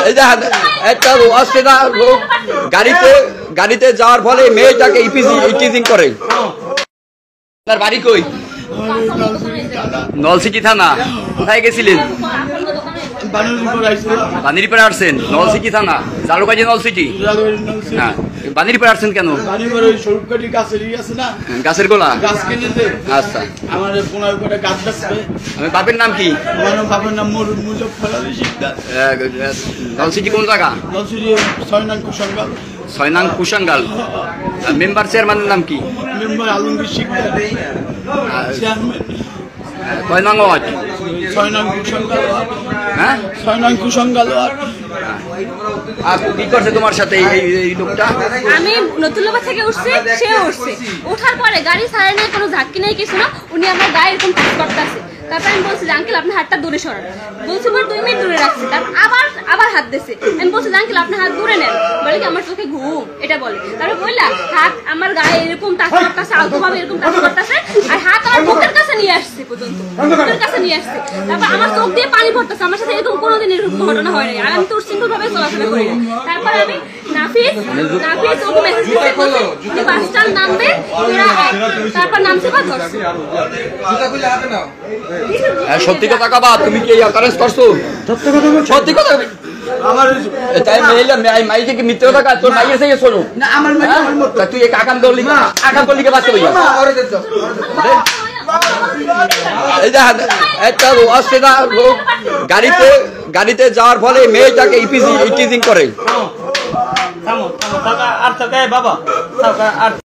এই যে একটা অস্ট্রেনা লোক গাড়িতে যাওয়ার ফলে মেয়েটাকে ইটিজিং করে। তার বাড়ি কই? নলছিটি থানা। কোথায় গেছিলেন? বানিরপাড়া আসছেন। নলছিটি থানা, জালুকাজি নলছিটি। হ্যাঁ, বানিরপাড়া আসছেন কেন? গাছের গোলা। আচ্ছা, আমি বাপের নাম কি? বাপের নাম মুজফফর আলী শিকদার। নলছিটি কোন জায়গা? 6 নং কুশাঙ্গাল। মেম্বার চেয়ারম্যানের নাম কি? মেম্বার আলমগীর শিকদার। কয় নং ওয়ার্ড? 6 নং কুশাঙ্গাল। হ্যাঁ, 6 নং কুশাঙ্গাল। আর কি করছে তোমার সাথে এই লোকটা? আমি নতুনলাবা থেকে উঠছি, সে উঠছে। ওঠার পরে গাড়ি ছাড়ে নাই, কোনো ঝাঁকি নেই, কিছু না। উনি আমার গায়ে এরকম টাচ করতেছে। তারপর আমি বলছি আঙ্কেল আপনি হাতটা দূরে সরান। বলছি পর 2 মিনিট দূরে রাখছি। তারপর আবার হাত দিচ্ছে। আমি বলছি আঙ্কেল আপনি হাত দূরে নেন। বলে কি আমার চোখে ঘুম, এটা বলে। তারপর বললা হাত আমার গায়ে এরকম টাচ করতেছে, আলতোভাবে এরকম টাচ করতেছে, আর হাত আমার বুকের কাছে নিয়ে আসছে পর্যন্ত, বুকের কাছে নিয়ে আসছে। তারপর আমার চোখ দিয়ে পানি পড়তেছে। আমার সাথে এরকম কোনোদিন এরকম ঘটনা হয় নাই, আর আমি তো উচ্ছৃঙ্খল ভাবে চলাফেরা করি না। তারপর আমি নাফিস ওকে মেসেজ দিতে বলছি যে বাস স্ট্যান্ড নামবে, তারপর নামছে বা ধরছে। সত্যি কথা কাবা, তুমি কি এই অকারেন্স করছো? সত্যি কথা আমার তাই মাইকে কি মিথ্যে কথা? তোর মাইয়ের থেকে শোনো না, আমার তুই এক আকাম করলি কে বাঁচতে হইয়া। এই যে একটা অস্ট্রেনা লোক গাড়িতে যাওয়ার ফলে মেয়েটাকে ইটিজিং করে। বাবা